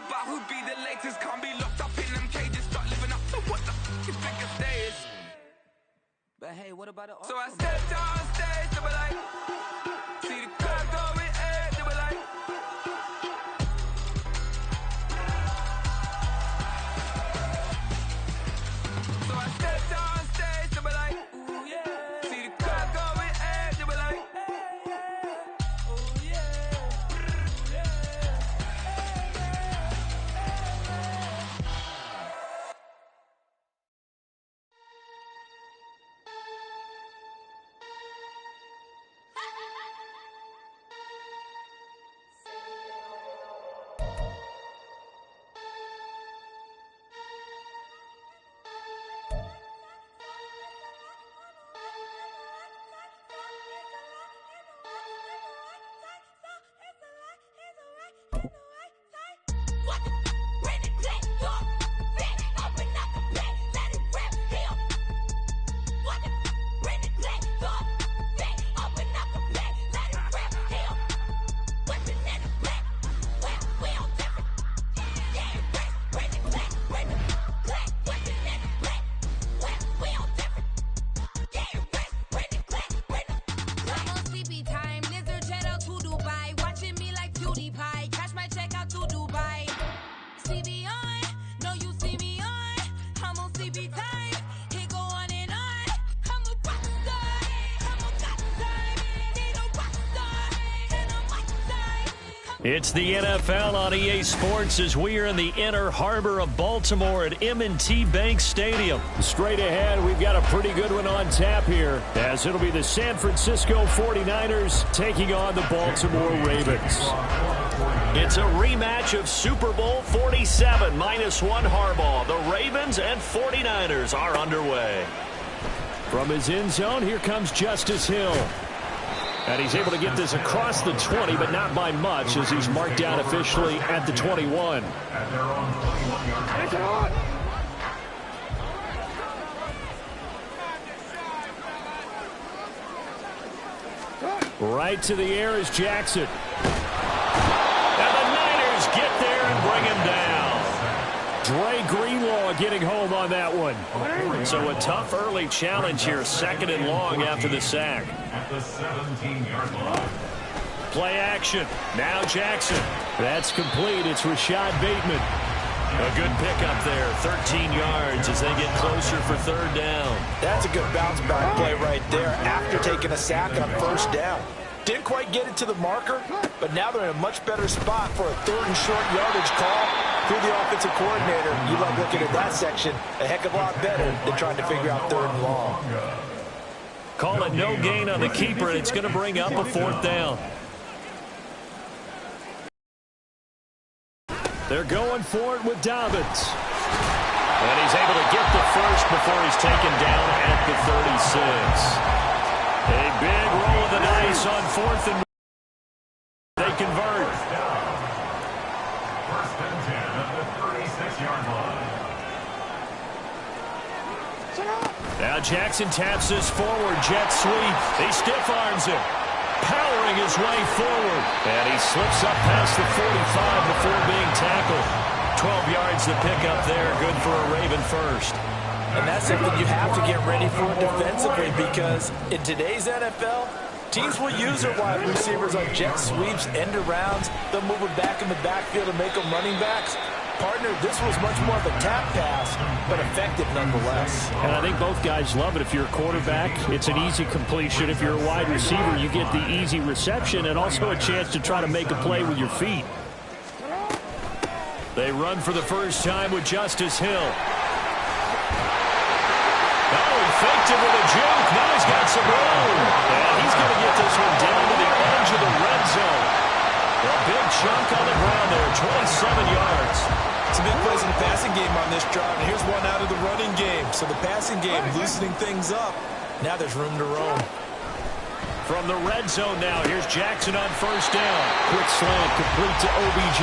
about who'd be the latest. Can't be locked up in them cages. Start living up to what the f you think your day is. But hey, what about it? So I stepped on stage, they were like, see the crowd going ahead, they were like. So I stepped on stage, they were like, ooh yeah. See the crowd going ahead, they were like, ooh yeah. It's the NFL on EA Sports as we are in the inner harbor of Baltimore at M&T Bank Stadium. Straight ahead, we've got a pretty good one on tap here, as it'll be the San Francisco 49ers taking on the Baltimore Ravens. It's a rematch of Super Bowl 47 -1 Harbaugh. The Ravens and 49ers are underway. From his end zone, here comes Justice Hill. And he's able to get this across the 20, but not by much, as he's marked down officially at the 21. Right to the air is Jackson. And the Niners get there and bring him down. Dre Greenlaw getting home on that one. So a tough early challenge here, 2nd and long after the sack. At the 17-yard line. Play action. Now Jackson. That's complete. It's Rashad Bateman. A good pickup there. 13 yards as they get closer for 3rd down. That's a good bounce back play right there after taking a sack on 1st down. Didn't quite get it to the marker, but now they're in a much better spot for a 3rd and short yardage call. Through the offensive coordinator, you love looking at that section a heck of a lot better than trying to figure out 3rd and long. Call it no gain on the keeper, and it's going to bring up a 4th down. They're going for it with Dobbins. And he's able to get the first before he's taken down at the 36. A big roll of the dice on 4th and they convert. First and 10 at the 36-yard line. Now Jackson taps this forward, jet sweep. He stiff arms it, powering his way forward. And he slips up past the 45 before being tackled. 12 yards to pick up there, good for a Raven first. And that's something you have to get ready for defensively, because in today's NFL, teams will use their wide receivers on jet sweeps, end arounds. They'll move them back in the backfield and make them running backs. Partner, this was much more of a tap pass, but effective nonetheless. And I think both guys love it. If you're a quarterback, it's an easy completion. If you're a wide receiver, you get the easy reception and also a chance to try to make a play with your feet. They run for the first time with Justice Hill. Oh, he faked it with a juke. Now he's got some room. And he's going to get this one down to the edge of the red zone. A big chunk on the ground there, 27 yards. Some big plays in the passing game on this drive, and here's one out of the running game. So the passing game loosening things up. Now there's room to roam. From the red zone now, here's Jackson on 1st down. Quick slant complete to OBJ.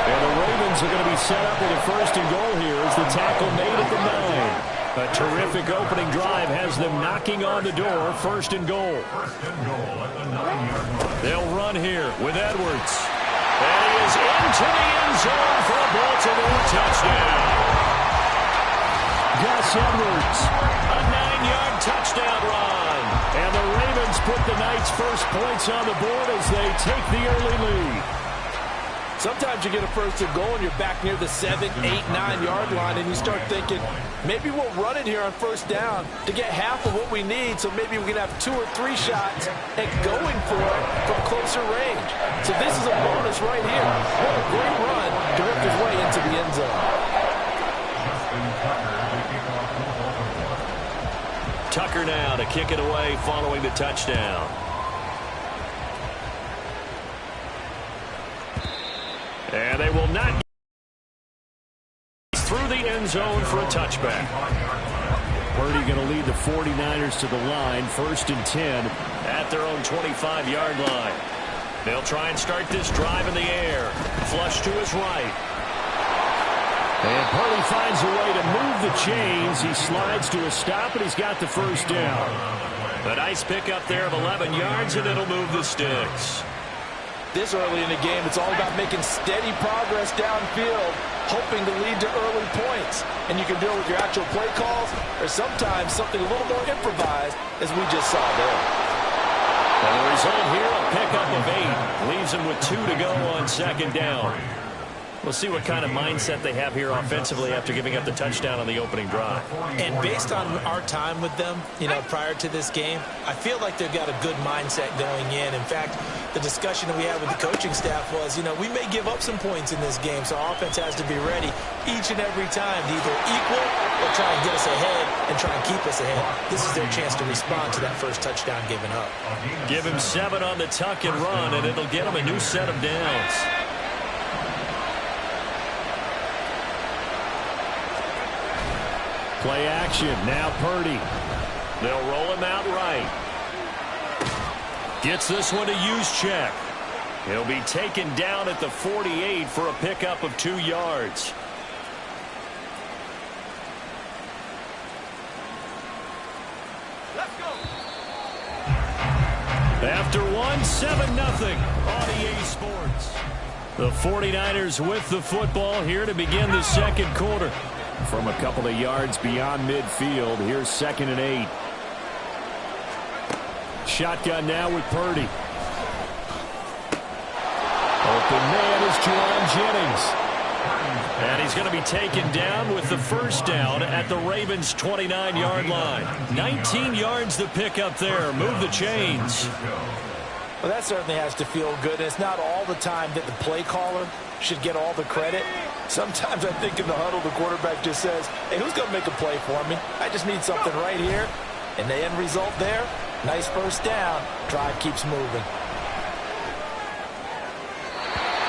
And the Ravens are going to be set up with a 1st and goal here as the tackle made at the 9. A terrific opening drive has them knocking on the door. 1st and goal. First and goal at the 9-yard line. They'll run here with Edwards. And he is into the end zone for a touchdown. Gus Edwards, a 9-yard touchdown run. And the Ravens put the Knights' first points on the board as they take the early lead. Sometimes you get a first and goal and you're back near the 7, 8, 9-yard line, and you start thinking, maybe we'll run it here on first down to get half of what we need, so maybe we can have 2 or 3 shots and going for it from closer range. So this is a bonus right here. What a great run to work his way into the end zone. Tucker now to kick it away following the touchdown. And they will not through the end zone for a touchback. Purdy going to lead the 49ers to the line, 1st and 10 at their own 25-yard line. They'll try and start this drive in the air. Flush to his right. And Purdy finds a way to move the chains. He slides to a stop, and he's got the first down. A nice pickup there of 11 yards, and it'll move the sticks. This early in the game, it's all about making steady progress downfield, hoping to lead to early points. And you can do it with your actual play calls, or sometimes something a little more improvised, as we just saw there. And the result here, a pickup of 8. Leaves him with 2 to go on 2nd down. We'll see what kind of mindset they have here offensively after giving up the touchdown on the opening drive. And based on our time with them, prior to this game, I feel like they've got a good mindset going in. In fact, the discussion that we had with the coaching staff was, we may give up some points in this game, so our offense has to be ready each and every time to either equal or try and get us ahead and try and keep us ahead. This is their chance to respond to that first touchdown given up. Give him 7 on the tuck and run, and it'll get him a new set of downs. Play action. Now Purdy. They'll roll him out right. Gets this one to Juszczyk. He'll be taken down at the 48 for a pickup of 2 yards. Let's go. After 7-0 on EA Sports. The 49ers with the football here to begin the second quarter. From a couple of yards beyond midfield, here's 2nd and 8. Shotgun now with Purdy. Open man is Juwan Jennings. And he's going to be taken down with the first down at the Ravens' 29-yard line. 19 yards to pick up there. Move the chains. Well, that certainly has to feel good. And it's not all the time that the play caller should get all the credit. Sometimes I think in the huddle, the quarterback just says, hey, who's going to make a play for me? I just need something right here. And the end result there, nice first down. Drive keeps moving.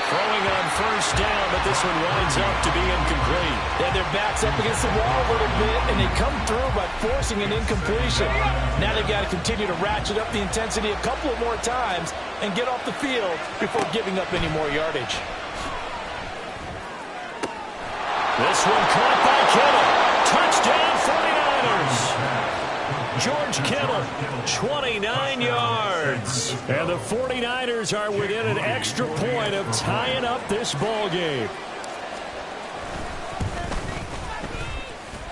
Throwing on first down, but this one winds up to be incomplete. Yeah, their back's up against the wall a little bit, and they come through by forcing an incompletion. Now they've got to continue to ratchet up the intensity a couple of more times and get off the field before giving up any more yardage. This one caught by Kittle. Touchdown 49ers. George Kittle, 29 yards. And the 49ers are within an extra point of tying up this ball game.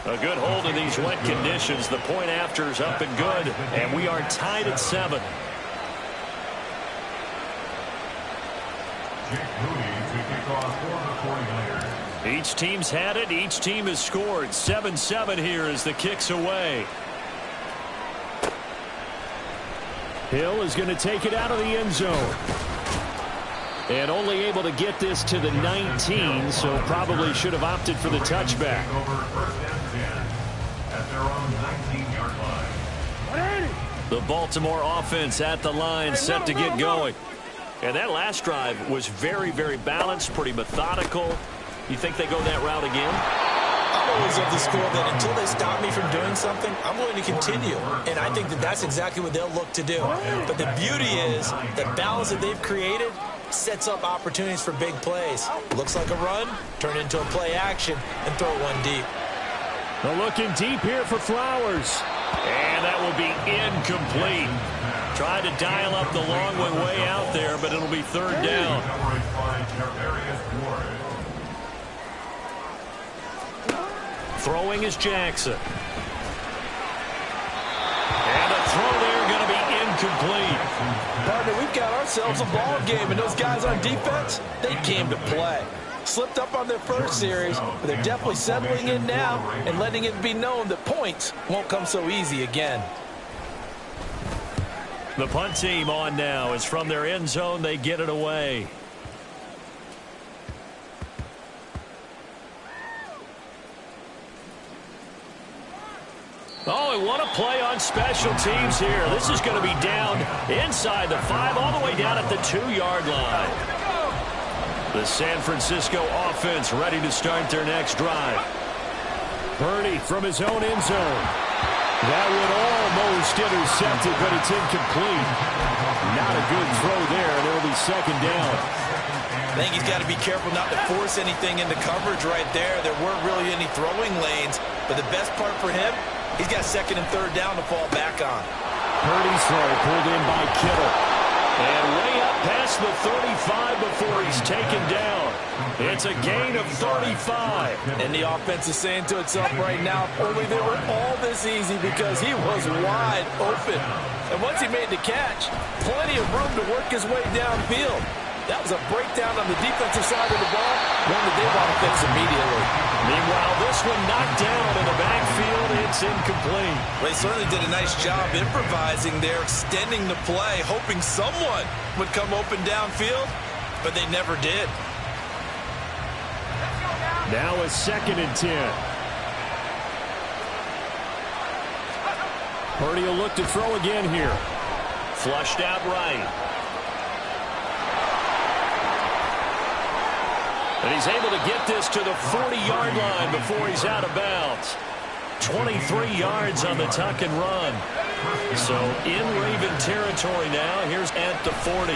A good hold in these wet conditions. The point after is up and good, and we are tied at 7. Each team's had it. Each team has scored. 7-7 here as the kick's away. Hill is going to take it out of the end zone. And only able to get this to the 19, so probably should have opted for the touchback. The Baltimore offense at the line, set to get going. And that last drive was very, very balanced, pretty methodical. You think they go that route again? I'm always of the school that until they stop me from doing something, I'm going to continue. And I think that that's exactly what they'll look to do. But the beauty is the balance that they've created sets up opportunities for big plays. Looks like a run, turn it into a play action, and throw one deep. They're looking deep here for Flowers. And that will be incomplete. Tried to dial up the long one way out there, but it'll be 3rd down. Throwing is Jackson. And a throw there going to be incomplete. Partner, we've got ourselves a ball game, and those guys on defense, they came to play. Slipped up on their first series, but they're definitely settling in now and letting it be known that points won't come so easy again. The punt team on now. As from their end zone, they get it away. Oh, and what a play on special teams here. This is going to be down inside the 5, all the way down at the 2-yard line. The San Francisco offense ready to start their next drive. Purdy from his own end zone. That would almost intercept it, but it's incomplete. Not a good throw there, and it'll be second down. I think he's got to be careful not to force anything into coverage right there. There weren't really any throwing lanes, but the best part for him, he's got second and third down to fall back on. Purdy's throw pulled in by Kittle. And way up past the 35 before he's taken down. It's a gain of 35. And the offense is saying to itself right now, if only they were all this easy, because he was wide open. And once he made the catch, plenty of room to work his way downfield. That was a breakdown on the defensive side of the ball, one that they want to fix immediately. Meanwhile, this one knocked down in the backfield. It's incomplete. They certainly did a nice job improvising there, extending the play, hoping someone would come open downfield, but they never did. Now a 2nd and 10. Purdy will look to throw again here. Flushed out right. And he's able to get this to the 40-yard line before he's out of bounds. 23 yards on the tuck and run. So in Raven territory now. Here's at the 40.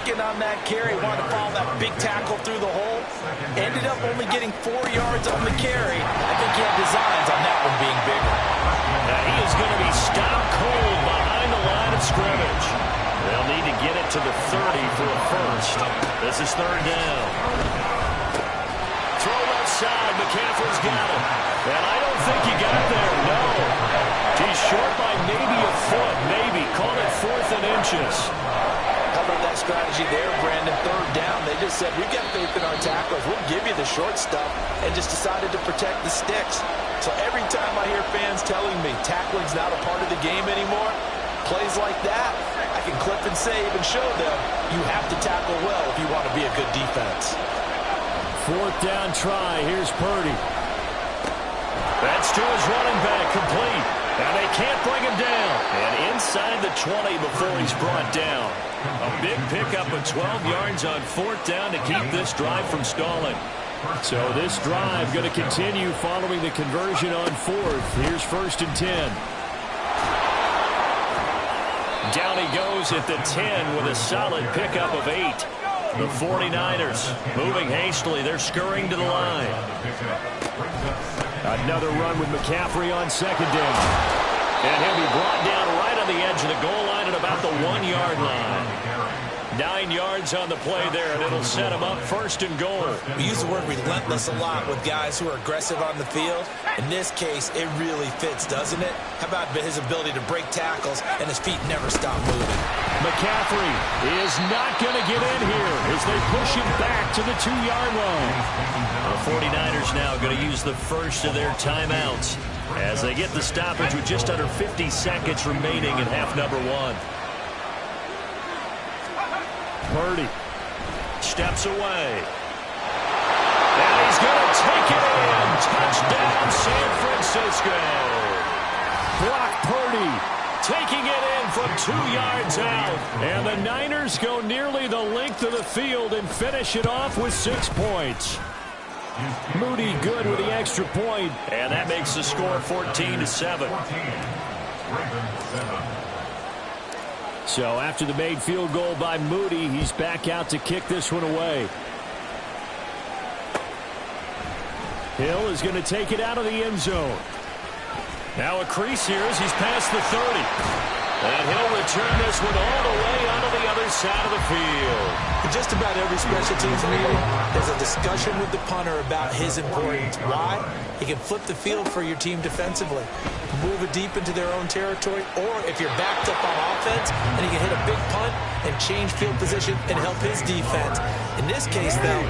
Getting on that carry, wanted to follow that big tackle through the hole. Ended up only getting 4 yards on the carry. I think he had designs on that one being bigger. Now he is going to be stopped cold behind the line of scrimmage. They'll need to get it to the 30 for a first. This is third down. Throw left side. McCaffrey's got it. And I don't think he got there. No. He's short by maybe a foot. Maybe. Call it 4th and inches. How about that strategy there, Brandon? Third down. They just said, we've got faith in our tacklers. We'll give you the short stuff, and just decided to protect the sticks. So every time I hear fans telling me tackling's not a part of the game anymore, plays like that, I can clip and save and show them you have to tackle well if you want to be a good defense. 4th down try. Here's Purdy. That's to his running back, complete. And they can't bring him down. And inside the 20 before he's brought down. A big pickup of 12 yards on 4th down to keep this drive from stalling. So this drive going to continue following the conversion on 4th. Here's 1st and 10. Down he goes at the 10 with a solid pickup of 8. The 49ers moving hastily. They're scurrying to the line. Another run with McCaffrey on 2nd down. And he'll be brought down right on the edge of the goal line at about the 1-yard line. 9 yards on the play there, and it'll set him up 1st and goal. We use the word relentless a lot with guys who are aggressive on the field. In this case, it really fits, doesn't it? How about his ability to break tackles and his feet never stop moving? McCaffrey is not going to get in here as they push him back to the 2-yard line. The 49ers now going to use the first of their timeouts as they get the stoppage with just under 50 seconds remaining in half number 1. Purdy steps away. And he's going to take it in. Touchdown, San Francisco. Brock Purdy taking it in from 2 yards out. And the Niners go nearly the length of the field and finish it off with 6 points. Moody good with the extra point. And that makes the score 14-7. So after the made field goal by Moody, he's back out to kick this one away. Hill is going to take it out of the end zone. Now a crease here as he's past the 30. And he'll return this one all the way onto the other side of the field. In just about every special teams meeting, there's a discussion with the punter about his importance. Why? He can flip the field for your team defensively, move it deep into their own territory, or if you're backed up on offense, and he can hit a big punt and change field position and help his defense. In this case, though,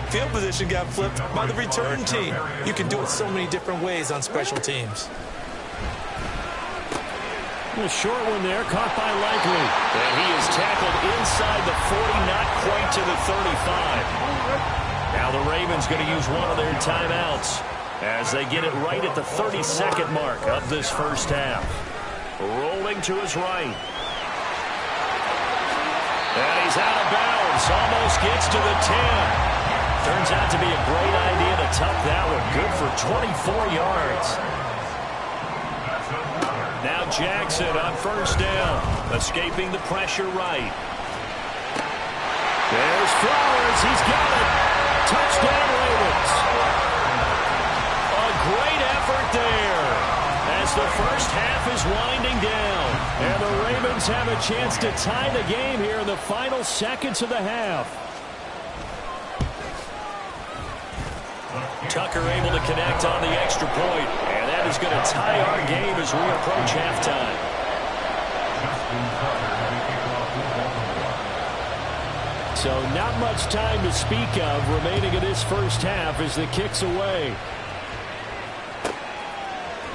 field position got flipped by the return team. You can do it so many different ways on special teams. A short one there, caught by Likely. And he is tackled inside the 40, not quite to the 35. Now the Ravens going to use one of their timeouts as they get it right at the 30-second mark of this first half. Rolling to his right. And he's out of bounds. Almost gets to the 10. Turns out to be a great idea to tuck that one. Good for 24 yards. Now Jackson on first down. Escaping the pressure right. There's Flowers. He's got it. Touchdown Ravens. A great effort there as the first half is winding down. And the Ravens have a chance to tie the game here in the final seconds of the half. Tucker able to connect on the extra point, and that is going to tie our game as we approach halftime. So not much time to speak of remaining in this first half as the kick's away.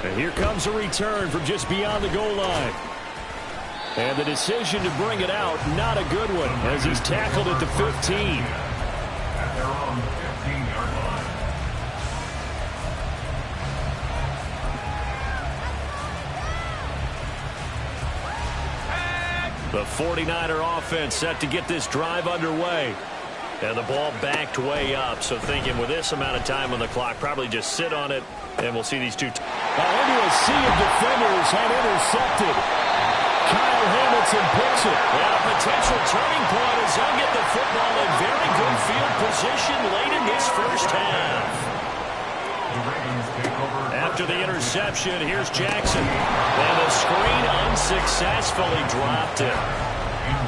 And here comes a return from just beyond the goal line. And the decision to bring it out, not a good one, as he's tackled at the 15. At their own 15-yard line. The 49er offense set to get this drive underway. And the ball backed way up. So thinking with this amount of time on the clock, probably just sit on it, and we'll see these two. Into a sea of defenders had intercepted. Kyle Hamilton picks it. And a potential turning point as they'll get the football in very good field position late in this first half. After the interception, here's Jackson. And the screen unsuccessfully dropped it.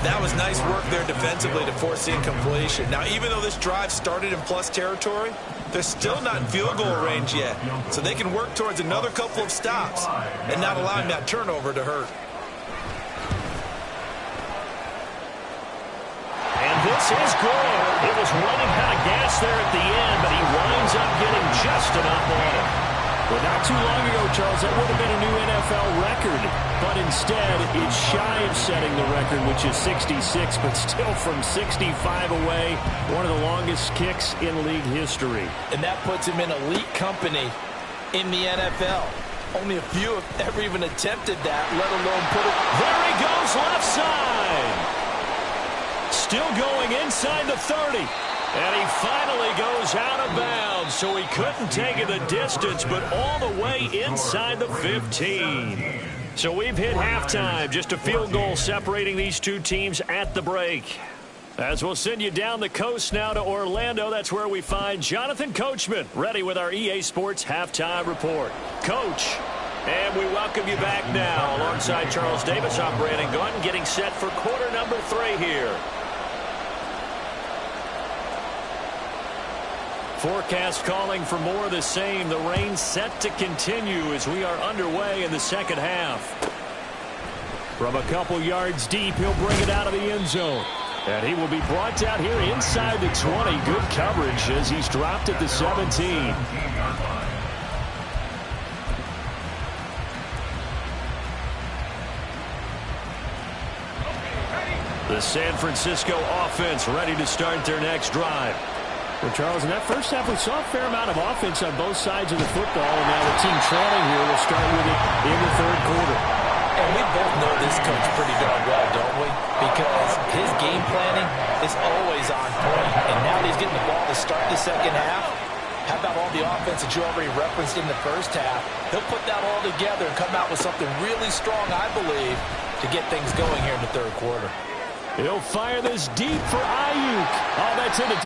That was nice work there defensively to force the incompletion. Now, even though this drive started in plus territory, they're still not in field goal range yet. So they can work towards another couple of stops and not allowing that turnover to hurt. And this is good. It was running out of gas there at the end, but he winds up getting just enough on it. Well, not too long ago, Charles, that would have been a new NFL record. But instead, it's shy of setting the record, which is 66, but still from 65 away, one of the longest kicks in league history. And that puts him in elite company in the NFL. Only a few have ever even attempted that, let alone put it. There he goes, left side. Still going inside the 30. And he finally goes out of bounds, so he couldn't take it the distance, but all the way inside the 15. So we've hit halftime, just a field goal separating these two teams at the break. As we'll send you down the coast now to Orlando, that's where we find Jonathan Coachman, ready with our EA Sports Halftime Report. Coach, and we welcome you back now alongside Charles Davis. I'm Brandon Gunn, getting set for quarter number 3 here. Forecast calling for more of the same. The rain set to continue as we are underway in the second half. From a couple yards deep, he'll bring it out of the end zone. And he will be brought down here inside the 20. Good coverage as he's dropped at the 17. The San Francisco offense ready to start their next drive. Well, Charles, in that first half, we saw a fair amount of offense on both sides of the football, and now the team trailing here will start with it in the third quarter. And we both know this coach pretty darn well, don't we? Because his game planning is always on point, and now he's getting the ball to start the second half. How about all the offense that you already referenced in the first half? He'll put that all together and come out with something really strong, I believe, to get things going here in the third quarter. He'll fire this deep for Ayuk. Oh, that's intended